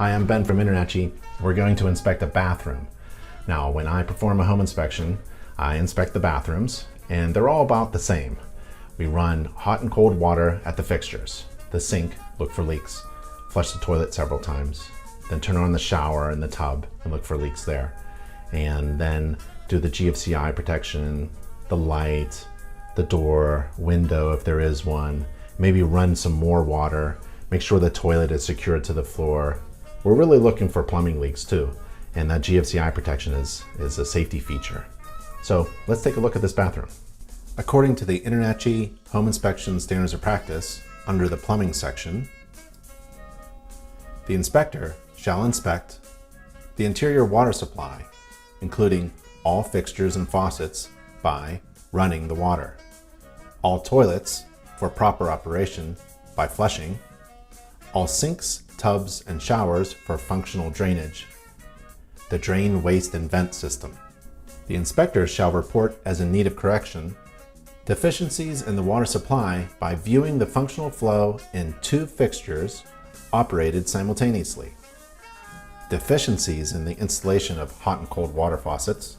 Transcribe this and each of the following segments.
Hi, I'm Ben from Gfci. We're going to inspect a bathroom. Now, when I perform a home inspection, I inspect the bathrooms, and they're all about the same. We run hot and cold water at the fixtures. The sink, look for leaks. Flush the toilet several times. Then turn on the shower and the tub and look for leaks there. And then do the GFCI protection, the light, the door, window if there is one. Maybe run some more water. Make sure the toilet is secured to the floor. We're really looking for plumbing leaks too. And that GFCI protection is a safety feature. So let's take a look at this bathroom. According to the Gfci Home Inspection Standards of Practice, under the plumbing section, the inspector shall inspect the interior water supply, including all fixtures and faucets, by running the water, all toilets for proper operation by flushing, all sinks, tubs, and showers for functional drainage, the drain, waste, and vent system. The inspector shall report as in need of correction deficiencies in the water supply by viewing the functional flow in 2 fixtures operated simultaneously, deficiencies in the installation of hot and cold water faucets,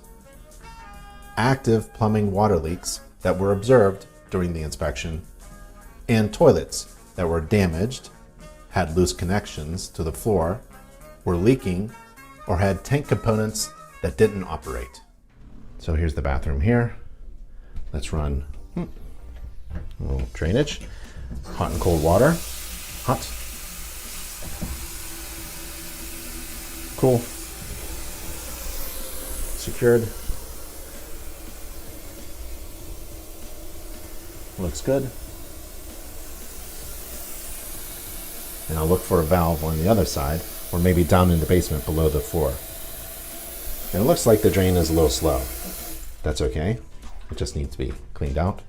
active plumbing water leaks that were observed during the inspection, and toilets that were damaged, had loose connections to the floor, were leaking, or had tank components that didn't operate. So here's the bathroom here. Let's run a little drainage, hot and cold water, hot, cool, secured, looks good. And I'll look for a valve on the other side, or maybe down in the basement below the floor. And it looks like the drain is a little slow. That's okay. It just needs to be cleaned out.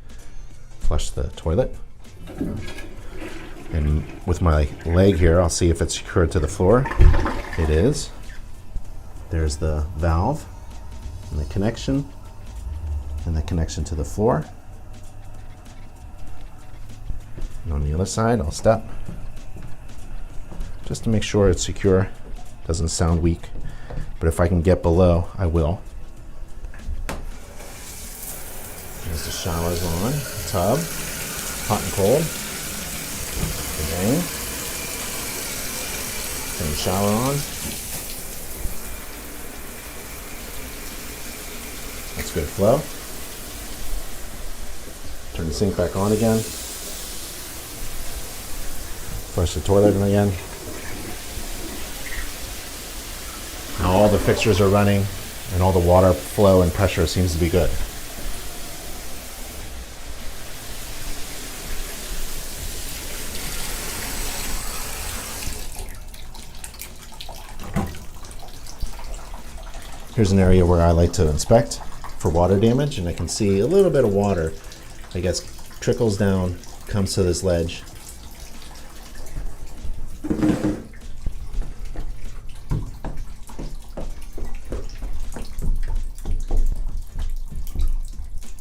Flush the toilet. And with my leg here, I'll see if it's secured to the floor. It is. There's the valve and the connection to the floor. And on the other side, I'll step just to make sure it's secure. Doesn't sound weak, but if I can get below, I will. There's the showers on, tub, hot and cold. Okay. Turn the shower on. That's good flow. Turn the sink back on again. Flush the toilet again. Now all the fixtures are running and all the water flow and pressure seems to be good. Here's an area where I like to inspect for water damage, and I can see a little bit of water, I guess, trickles down, comes to this ledge.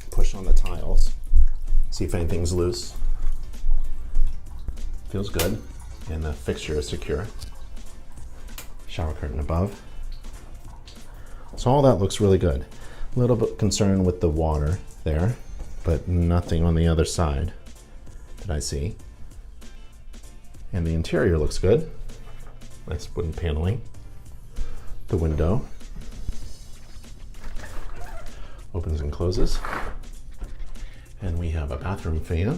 Push on the tiles, see if anything's loose. Feels good, and the fixture is secure. Shower curtain above. So all that looks really good. A little bit concerned with the water there, but nothing on the other side that I see. And the interior looks good. Nice wooden paneling. The window opens and closes. And we have a bathroom fan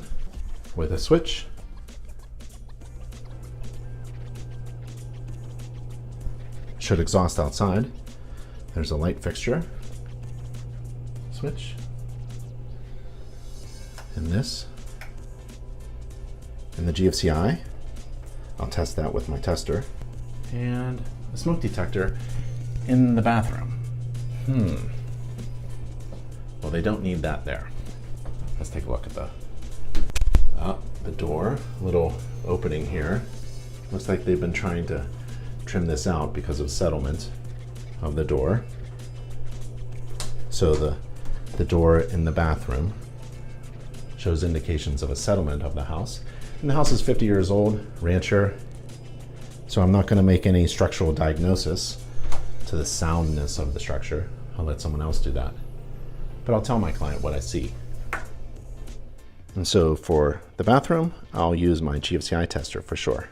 with a switch. Should exhaust outside. There's a light fixture, switch, and this, and the GFCI. I'll test that with my tester. And a smoke detector in the bathroom. Well, they don't need that there. Let's take a look at the door, little opening here. Looks like they've been trying to trim this out because of settlement of the door. So the door in the bathroom shows indications of a settlement of the house. And the house is 50 years old, rancher, So I'm not going to make any structural diagnosis to the soundness of the structure. I'll let someone else do that. But I'll tell my client what I see. And so for the bathroom, I'll use my Gfci tester for sure.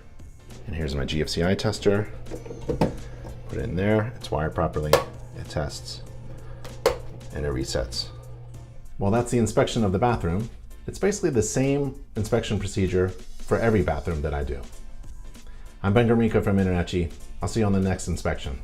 And here's my Gfci tester. Put it in there, it's wired properly, it tests, and it resets. Well, that's the inspection of the bathroom. It's basically the same inspection procedure for every bathroom that I do. I'm Ben Gromicko from Gfci. I'll see you on the next inspection.